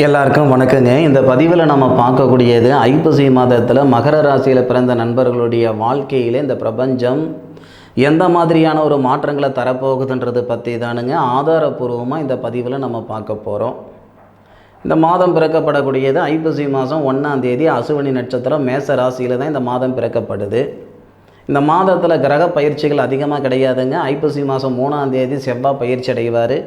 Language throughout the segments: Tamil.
எல்லாருக்கும் வணக்கங்க. இந்த பதிவில் நம்ம பார்க்கக்கூடியது ஐப்பசி மாதத்தில் மகர ராசியில் பிறந்த நண்பர்களுடைய வாழ்க்கையில் இந்த பிரபஞ்சம் எந்த மாதிரியான ஒரு மாற்றங்களை தரப்போகுதுன்றது பற்றி தானுங்க ஆதாரபூர்வமாக இந்த பதிவில் நம்ம பார்க்க போகிறோம். இந்த மாதம் பிறக்கப்படக்கூடியது ஐப்பசி மாதம் 1ஆம் தேதி அசுவினி நட்சத்திரம் மேச ராசியில் தான் இந்த மாதம் பிறக்கப்படுது. இந்த மாதத்தில் கிரக பயிற்சிகள் அதிகமாக கிடையாதுங்க. ஐப்பசி மாதம் 3ஆம் தேதி செவ்வாய் பயிற்சி அடைவார்.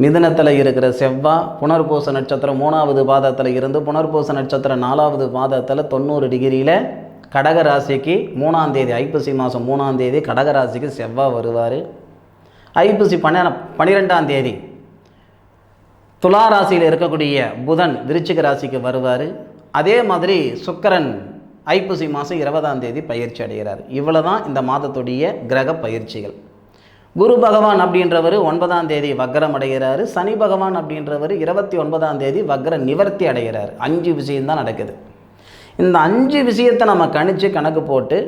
மிதுனத்தில் இருக்கிற செவ்வாய் புனர்பூச நட்சத்திரம் 3ஆவது பாதத்தில் இருந்து புனர்பூச நட்சத்திரம் 4ஆவது பாதத்தில் 90 டிகிரியில் கடகராசிக்கு 3ஆம் தேதி ஐப்பசி மாதம் 3ஆம் தேதி கடகராசிக்கு செவ்வாய் வருவார். ஐப்பசி 12ஆம் தேதி துலா ராசியில் இருக்கக்கூடிய புதன் விருச்சிக ராசிக்கு வருவார். அதே மாதிரி சுக்கிரன் ஐப்பசி மாதம் 20ஆம் தேதி பயிற்சி அடைகிறார். இவ்வளோ தான் இந்த மாதத்துடைய கிரக பயிற்சிகள். குரு பகவான் அப்படின்றவர் 9ஆம் தேதி வக்ரம் அடைகிறாரு. சனி பகவான் அப்படின்றவர் 29ஆம் தேதி வக்ர நிவர்த்தி அடைகிறார். 5 விஷயம்தான் நடக்குது. இந்த 5 விஷயத்தை நம்ம கணக்கு போட்டு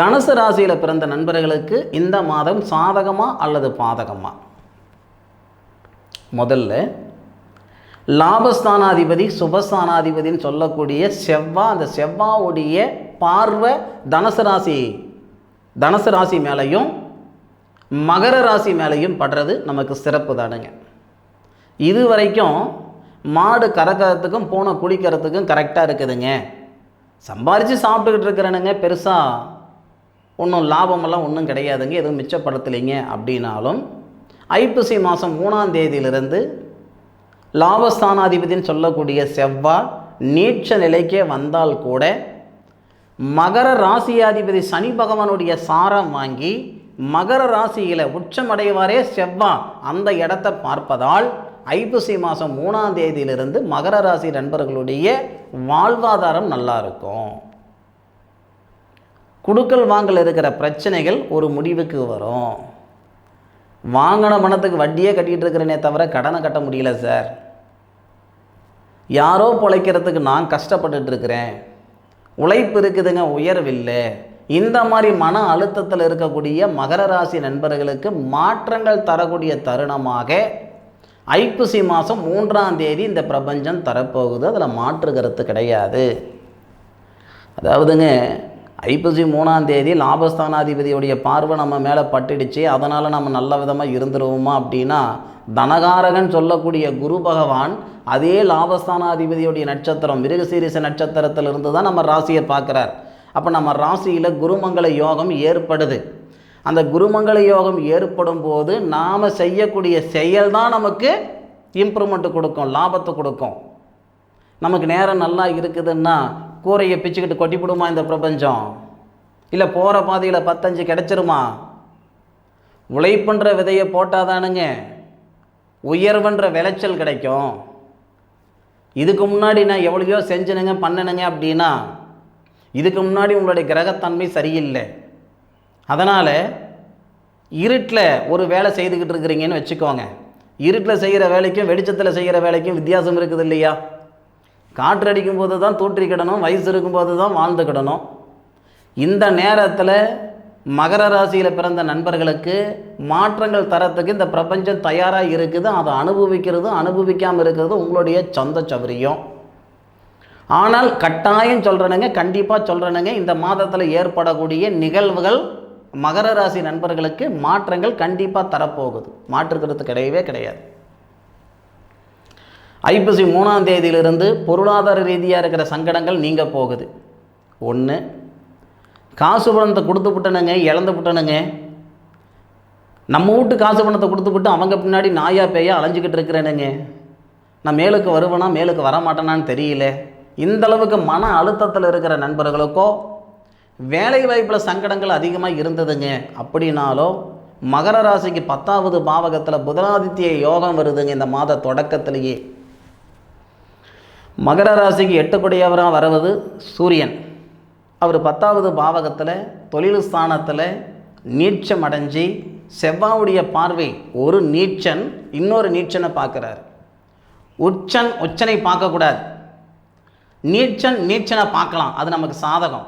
தனுசு ராசியில் பிறந்த நண்பர்களுக்கு இந்த மாதம் சாதகமா அல்லது பாதகமா? முதல்ல லாபஸ்தானாதிபதி சுபஸ்தானாதிபதினு சொல்லக்கூடிய செவ்வாய், அந்த செவ்வாவுடைய பார்வை தனுசு ராசி மேலையும் மகர ராசி மேலையும் படுறது நமக்கு சிறப்பு தானுங்க. இது வரைக்கும் மாடு கறக்கிறதுக்கும் பூனை குளிக்கிறதுக்கும் கரெக்டாக இருக்குதுங்க. சம்பாரித்து சாப்பிட்டுக்கிட்டு இருக்கிறனுங்க, பெருசாக ஒன்றும் லாபமெல்லாம் ஒன்றும் கிடையாதுங்க, எதுவும் மிச்சப்படுத்தலைங்க அப்படின்னாலும் ஐப்பசி மாதம் 3ஆம் தேதியிலிருந்து லாபஸ்தானாதிபதினு சொல்லக்கூடிய செவ்வாய் நீட்ச நிலைக்கே வந்தால் கூட மகர ராசியாதிபதி சனி பகவானுடைய சாரம் வாங்கி மகர ராசியில் உச்சமடைவாரே செவ்வாய் அந்த இடத்தை பார்ப்பதால் ஐப்பசி மாதம் 3ஆம் தேதியிலிருந்து மகர ராசி நண்பர்களுடைய வாழ்வாதாரம் நல்லா இருக்கும். குடுக்கல் வாங்கல் இருக்கிற பிரச்சனைகள் ஒரு முடிவுக்கு வரும். வாங்கின பணத்துக்கு வட்டியே கட்டிகிட்டு இருக்கிறேனே தவிர கடனை கட்ட முடியல சார், யாரோ பிழைக்கிறதுக்கு நான் கஷ்டப்பட்டுட்டு இருக்கிறேன், உழைப்பு இருக்குதுங்க உயர்வில்லை, இந்த மாதிரி மன அழுத்தத்தில் இருக்கக்கூடிய மகர ராசி நண்பர்களுக்கு மாற்றங்கள் தரக்கூடிய தருணமாக ஐப்பசி மாதம் 3ஆம் தேதி இந்த பிரபஞ்சம் தரப்போகுது. அதில் மாற்று கருத்து கிடையாது. அதாவதுங்க ஐப்பசி 3ஆம் தேதி லாபஸ்தானாதிபதியுடைய பார்வை நம்ம மேலே பட்டுடுச்சு, அதனால் நம்ம நல்ல விதமாக இருந்துருவோமா அப்படின்னா, தனகாரகன் சொல்லக்கூடிய குரு பகவான் அதே லாபஸ்தானாதிபதியுடைய நட்சத்திரம் மிருகசீரிச நட்சத்திரத்திலிருந்து தான் நம்ம ராசியை பார்க்குறார். அப்போ நம்ம ராசியில் குருமங்கள யோகம் ஏற்படுது. அந்த குருமங்கள யோகம் ஏற்படும் போது நாம் செய்யக்கூடிய செயல் தான் நமக்கு இம்ப்ரூவ்மெண்ட்டு கொடுக்கும், லாபத்தை கொடுக்கும். நமக்கு நேரம் நல்லா இருக்குதுன்னா கூரையை பிச்சுக்கிட்டு கொட்டிவிடுமா இந்த பிரபஞ்சம்? இல்லை போகிற பாதையில் 15 கிடைச்சிருமா? உழைப்புன்ற விதையை போட்டால் தானுங்க உயர்வுன்ற விளைச்சல் கிடைக்கும். இதுக்கு முன்னாடி நான் எவ்வளோ செஞ்சனுங்க பண்ணணுங்க அப்படின்னா இதுக்கு முன்னாடி உங்களுடைய கிரகத்தன்மை சரியில்லை. அதனால் இருட்டில் ஒரு வேலை செய்துக்கிட்டு இருக்கிறீங்கன்னு வச்சுக்கோங்க. இருட்டில் செய்கிற வேலைக்கும் வெளிச்சத்தில் செய்கிற வேலைக்கும் வித்தியாசம் இருக்குது இல்லையா? காற்று அடிக்கும் போது தான் தூற்றிக்கிடணும், வயசு இருக்கும்போது தான் வாழ்ந்துக்கிடணும். இந்த நேரத்தில் மகர ராசியில் பிறந்த நண்பர்களுக்கு மாற்றங்கள் தரத்துக்கு இந்த பிரபஞ்சம் தயாராக இருக்குது. அதை அனுபவிக்காமல் இருக்கிறது உங்களுடைய சொந்த சௌரியம். ஆனால் கட்டாயம் சொல்கிறேனுங்க, கண்டிப்பாக சொல்கிறேனுங்க, இந்த மாதத்தில் ஏற்படக்கூடிய நிகழ்வுகள் மகர ராசி நண்பர்களுக்கு மாற்றங்கள் கண்டிப்பாக தரப்போகுது. மாற்றுக்கிறது கிடையவே கிடையாது. ஐப்பசி 3ஆம் தேதியிலிருந்து பொருளாதார ரீதியாக இருக்கிற சங்கடங்கள் நீங்க போகுது. ஒன்று, காசு பணத்தை கொடுத்து விட்டனுங்க, இழந்து விட்டனுங்க. நம்ம வீட்டு காசு பணத்தை கொடுத்து விட்டு அவங்க பின்னாடி நாயா பேயா அலைஞ்சிக்கிட்டு இருக்கிறேனுங்க, நான் மேலுக்கு வருவேனா மேலுக்கு வரமாட்டேனான்னு தெரியல. இந்த அளவுக்கு மன அழுத்தத்தில் இருக்கிற நண்பர்களுக்கோ வேலை வாய்ப்பில் சங்கடங்கள் அதிகமாக இருந்ததுங்க அப்படின்னாலோ மகர ராசிக்கு 10ஆவது பாவகத்தில் புதனாதித்ய யோகம் வருதுங்க. இந்த மாத தொடக்கத்திலேயே மகர ராசிக்கு 8 வருவது சூரியன். அவர் 10ஆவது பாவகத்தில் தொழில் ஸ்தானத்தில் நீட்சம் அடைஞ்சி செவ்வாவுடைய பார்வை ஒரு நீட்சன் இன்னொரு நீட்சனை பார்க்குறார். உச்சனை பார்க்கக்கூடாது, நீச்சனை பார்க்கலாம், அது நமக்கு சாதகம்.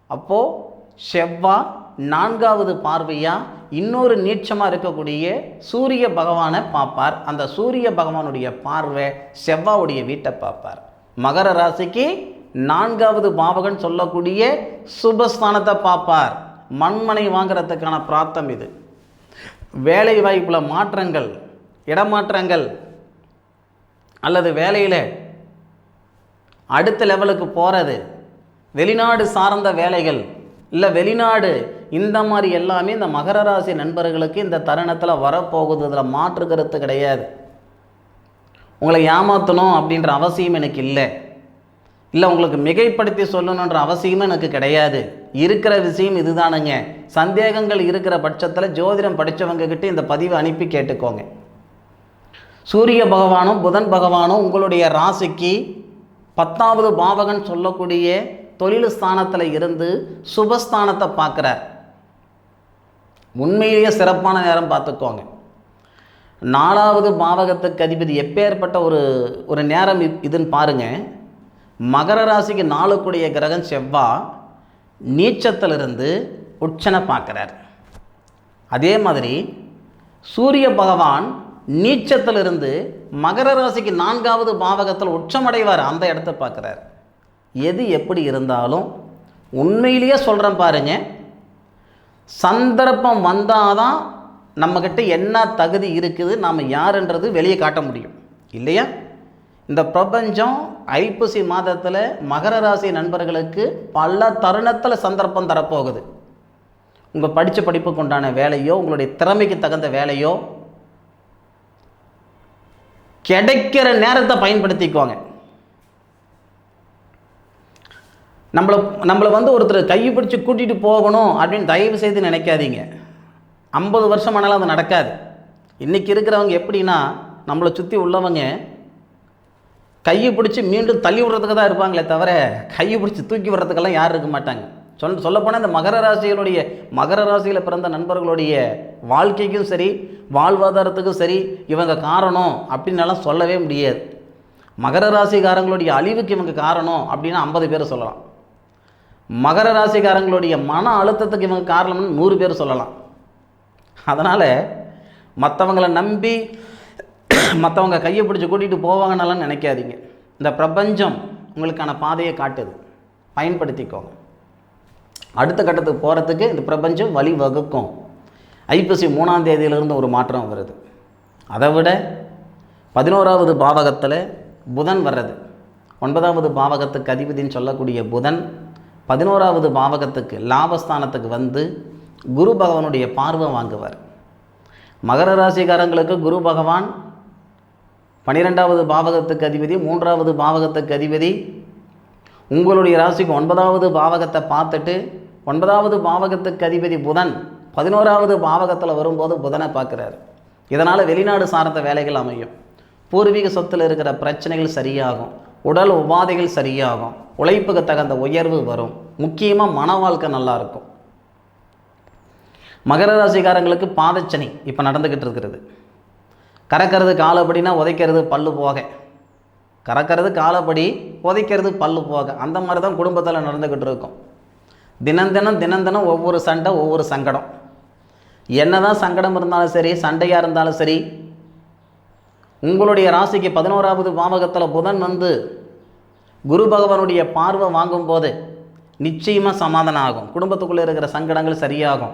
அப்போது செவ்வாய் நான்காவது பார்வையாக இன்னொரு நீட்சமாக இருக்கக்கூடிய சூரிய பகவானை பார்ப்பார். அந்த சூரிய பகவானுடைய பார்வை செவ்வாவுடைய வீட்டை பார்ப்பார். மகர ராசிக்கு நான்காவது பாவகன் சொல்லக்கூடிய சுபஸ்தானத்தை பார்ப்பார். மண்மனை வாங்கிறதுக்கான பிராப்தம் இது. வேலை வாய்ப்பில் மாற்றங்கள், இடமாற்றங்கள், அல்லது வேலையில் அடுத்த லெவலுக்கு போகிறது, வெளிநாடு சார்ந்த வேலைகள், இல்லை வெளிநாடு, இந்த மாதிரி எல்லாமே இந்த மகர ராசி நண்பர்களுக்கு இந்த தருணத்தில் வரப்போகுது. இதில் மாற்று கருத்து கிடையாது. உங்களை ஏமாற்றணும் அப்படின்ற அவசியம் எனக்கு இல்லை, உங்களுக்கு மிகைப்படுத்தி சொல்லணுன்ற அவசியமும் எனக்கு கிடையாது. இருக்கிற விஷயம் இதுதானுங்க. சந்தேகங்கள் இருக்கிற பட்சத்தில் ஜோதிடம் படித்தவங்ககிட்ட இந்த பதிவை அனுப்பி கேட்டுக்கோங்க. சூரிய பகவானும் புதன் பகவானும் உங்களுடைய ராசிக்கு 10வது பாவகன் சொல்லக்கூடிய தொழில் ஸ்தானத்தில் இருந்து சுபஸ்தானத்தை பார்க்குறார். உண்மையிலேயே சிறப்பான நேரம் பார்த்துக்கோங்க. 4வது பாவகத்துக்கு அதிபதி எப்பேற்பட்ட ஒரு நேரம் இதுன்னு பாருங்கள். மகர ராசிக்கு 4க்குடைய கிரகம் செவ்வாய் நீச்சத்திலிருந்து உச்சனை பார்க்குறார். அதே மாதிரி சூரிய பகவான் நீச்சத்திலிருந்து மகர ராசிக்கு 4வது பாவகத்தில் உச்சமடைவார். அந்த இடத்த பார்க்குறார். எது எப்படி இருந்தாலும் உண்மையிலேயே சொல்கிறேன் பாருங்க, சந்தர்ப்பம் வந்தால் தான் நம்மக்கிட்ட என்ன தகுதி இருக்குது, நாம் யாருன்றது வெளியே காட்ட முடியும் இல்லையா? இந்த பிரபஞ்சம் ஐப்பசி மாதத்தில் மகர ராசி நண்பர்களுக்கு பல தருணத்தில் சந்தர்ப்பம் தரப்போகுது. உங்கள் படித்த படிப்புக்கு உண்டான வேலையோ, உங்களுடைய திறமைக்கு தகுந்த வேலையோ கிடைக்கிற நேரத்தை பயன்படுத்திக்குவாங்க. நம்மளை ஒருத்தர் கையை பிடிச்சி கூட்டிகிட்டு போகணும் அப்படின்னு தயவு செய்து நினைக்காதீங்க. 50 வருஷம் ஆனாலும் அது நடக்காது. இன்றைக்கி இருக்கிறவங்க எப்படின்னா, நம்மளை சுற்றி உள்ளவங்க கையை பிடிச்சி மீண்டும் தள்ளி விடுறதுக்கு தான் இருப்பாங்களே தவிர கையை பிடிச்சி தூக்கி விடுறதுக்கெல்லாம் யாரும் இருக்க மாட்டாங்க. சொல்லப்போனால் இந்த மகர ராசியில் பிறந்த நண்பர்களுடைய வாழ்க்கைக்கும் சரி, வாழ்வாதாரத்துக்கும் சரி இவங்க காரணம் அப்படின்னலாம் சொல்லவே முடியாது. மகர ராசிக்காரங்களுடைய அழிவுக்கு இவங்க காரணம் அப்படின்னா 50 பேர் சொல்லலாம். மகர ராசிக்காரங்களுடைய மன அழுத்தத்துக்கு இவங்க காரணம்னு 100 பேர் சொல்லலாம். அதனால் மற்றவங்களை நம்பி மற்றவங்க கையை பிடிச்சி கூட்டிகிட்டு போவாங்கன்னாலாம் நினைக்காதீங்க. இந்த பிரபஞ்சம் உங்களுக்கான பாதையை காட்டுது, பயன்படுத்திக்கோங்க. அடுத்த கட்டத்துக்கு போகிறதுக்கு இந்த பிரபஞ்சம் வழி வகுக்கும். ஐப்பசி 3ஆம் தேதியிலிருந்து ஒரு மாற்றம் வருது. அதை விட 11வது பாவகத்தில் புதன் வர்றது. 9வது பாவகத்துக்கு அதிபதின்னு சொல்லக்கூடிய புதன் 11வது பாவகத்துக்கு லாபஸ்தானத்துக்கு வந்து குரு பகவானுடைய பார்வை வாங்குவார். மகர ராசிக்காரங்களுக்கு குரு பகவான் 12வது பாவகத்துக்கு அதிபதி, 3வது பாவகத்துக்கு அதிபதி. உங்களுடைய ராசிக்கு 9வது பாவகத்தை பார்த்துட்டு 9வது பாவகத்துக்கு அதிபதி புதன் 11வது பாவகத்தில் வரும்போது புதனை பார்க்குறாரு. இதனால் வெளிநாடு சார்ந்த வேலைகள் அமையும். பூர்வீக சொத்தில் இருக்கிற பிரச்சனைகள் சரியாகும். உடல் உபாதைகள் சரியாகும். உழைப்புக்கு தகுந்த உயர்வு வரும். முக்கியமாக மன வாழ்க்கை நல்லாயிருக்கும். மகர ராசிக்காரங்களுக்கு பாதச்சனி இப்போ நடந்துக்கிட்டு இருக்கிறது. கறக்கிறது காலப்படினா உதைக்கிறது பல்லு போக, கறக்கிறது காலப்படி உதைக்கிறது பல்லு போக, அந்த மாதிரி தான் குடும்பத்தில் நடந்துக்கிட்டு இருக்கும். தினம் ஒவ்வொரு சண்டை, ஒவ்வொரு சங்கடம். என்ன தான் சங்கடம் இருந்தாலும் சரி, சண்டையாக இருந்தாலும் சரி, உங்களுடைய ராசிக்கு 11வது பாவகத்தில் புதன் வந்து குரு பகவானுடைய பார்வை வாங்கும்போது நிச்சயமாக சமாதானம் ஆகும். குடும்பத்துக்குள்ளே இருக்கிற சங்கடங்கள் சரியாகும்.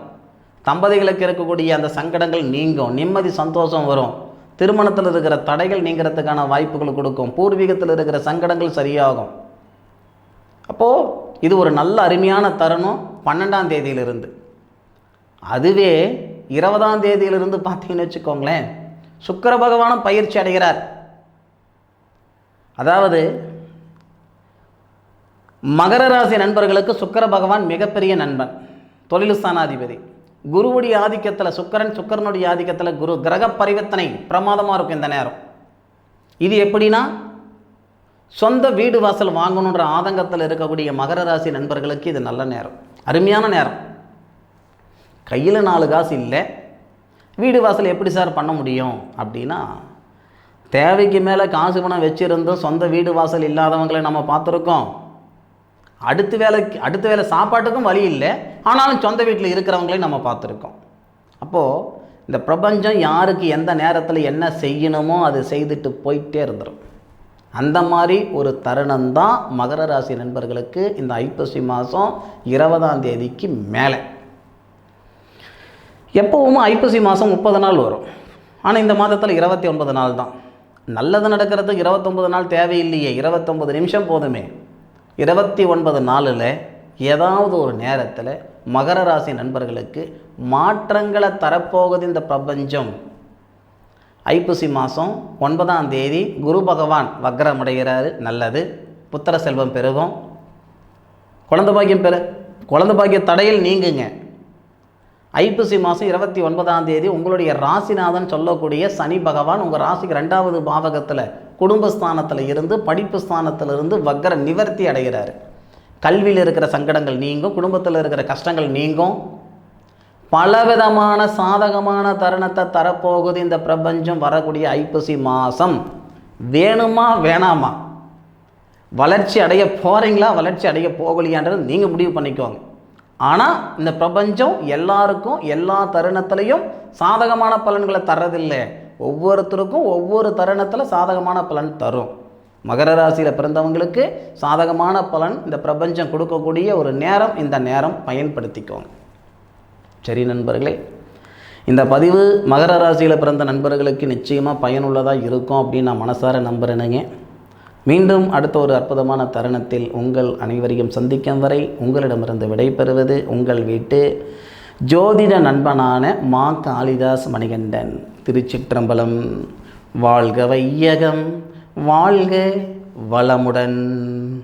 தம்பதிகளுக்கு இருக்கக்கூடிய அந்த சங்கடங்கள் நீங்கும். நிம்மதி சந்தோஷம் வரும். திருமணத்தில் இருக்கிற தடைகள் நீங்கிறதுக்கான வாய்ப்புகள் கொடுக்கும். பூர்வீகத்தில் இருக்கிற சங்கடங்கள் சரியாகும். அப்போது இது ஒரு நல்ல அருமையான தருணம் 12ஆம் தேதியிலிருந்து. அதுவே 20ஆம் தேதியிலிருந்து பார்த்தீங்கன்னு வச்சுக்கோங்களேன், சுக்கிர பகவானும் பயிற்சி அடைகிறார். அதாவது மகர ராசி நண்பர்களுக்கு சுக்கிர பகவான் மிகப்பெரிய நண்பன், தொழில் ஸ்தானாதிபதி. குருவுடைய ஆதிக்கத்தில் சுக்கிரனுடைய ஆதிக்கத்தில் குரு கிரக பரிவர்த்தனை பிரமாதமாக இருக்கும் இந்த நேரம். இது எப்படின்னா, சொந்த வீடு வாசல் வாங்கணுன்ற ஆதங்கத்தில் இருக்கக்கூடிய மகர ராசி நண்பர்களுக்கு இது நல்ல நேரம், அருமையான நேரம். கையில் 4 காசு இல்லை, வீடு வாசல் எப்படி சார் பண்ண முடியும் அப்படின்னா, தேவைக்கு மேலே காசு பணம் வச்சுருந்தும் சொந்த வீடு வாசல் இல்லாதவங்களை நம்ம பார்த்துருக்கோம். அடுத்த வேலை சாப்பாட்டுக்கும் வழி இல்லை, ஆனாலும் சொந்த வீட்டில் இருக்கிறவங்களையும் நம்ம பார்த்துருக்கோம். அப்போது இந்த பிரபஞ்சம் யாருக்கு எந்த நேரத்தில் என்ன செய்யணுமோ அது செய்துட்டு போயிட்டே இருந்துடும். அந்த மாதிரி ஒரு தருணம் தான் மகர ராசி நண்பர்களுக்கு இந்த ஐப்பசி மாதம் 20ஆம் தேதிக்கு மேலே. எப்போவும் ஐப்பசி மாதம் 30 நாள் வரும். ஆனால் இந்த மாதத்தில் 29 நாள் தான். நல்லது நடக்கிறதுக்கு 29 நாள் தேவையில்லையே, 29 நிமிஷம் போதுமே. 29 நாளில் ஏதாவது ஒரு நேரத்தில் மகர ராசி நண்பர்களுக்கு மாற்றங்களை தரப்போகுது இந்த பிரபஞ்சம். ஐப்பசி மாதம் 9ஆம் தேதி குரு பகவான் வக்ரமடைகிறாரு. நல்லது. புத்திர செல்வம் பெருகும். குழந்தை பாக்கிய தடையில் நீங்குங்க. ஐப்பசி மாதம் 29ஆம் தேதி உங்களுடைய ராசிநாதன் சொல்லக்கூடிய சனி பகவான் உங்கள் ராசிக்கு 2வது பாவகத்தில் குடும்பஸ்தானத்தில் இருந்து படிப்பு ஸ்தானத்தில் இருந்து வக்ர நிவர்த்தி அடைகிறார். கல்வியில் இருக்கிற சங்கடங்கள் நீங்கும், குடும்பத்தில் இருக்கிற கஷ்டங்கள் நீங்கும். பலவிதமான சாதகமான தருணத்தை தரப்போகுது இந்த பிரபஞ்சம் வரக்கூடிய ஐப்பசி மாதம். வேணுமா வேணாமா, வளர்ச்சி அடைய போகிறீங்களா வளர்ச்சி அடைய போகலையான்றது நீங்கள் முடிவு பண்ணிக்கோங்க. ஆனால் இந்த பிரபஞ்சம் எல்லாருக்கும் எல்லா தருணத்திலையும் சாதகமான பலன்களை தர்றதில்லை. ஒவ்வொருத்தருக்கும் ஒவ்வொரு தருணத்தில் சாதகமான பலன் தரும். மகர ராசியில் பிறந்தவங்களுக்கு சாதகமான பலன் இந்த பிரபஞ்சம் கொடுக்கக்கூடிய ஒரு நேரம். இந்த நேரம் பயன்படுத்திக்கோங்க. சரி நண்பர்களே, இந்த பதிவு மகர ராசியில் பிறந்த நண்பர்களுக்கு நிச்சயமாக பயனுள்ளதாக இருக்கும் அப்படின்னு நான் மனசார நம்புகிறேனுங்க. மீண்டும் அடுத்த ஒரு அற்புதமான தருணத்தில் உங்கள் அனைவரையும் சந்திக்கும் வரை உங்களிடமிருந்து விடைபெறுவது உங்கள் வீட்டு ஜோதிட நண்பனான மா காளிதாஸ் மணிகண்டன். திருச்சிற்றம்பலம். வாழ்க வையகம், வாழ்க வளமுடன்.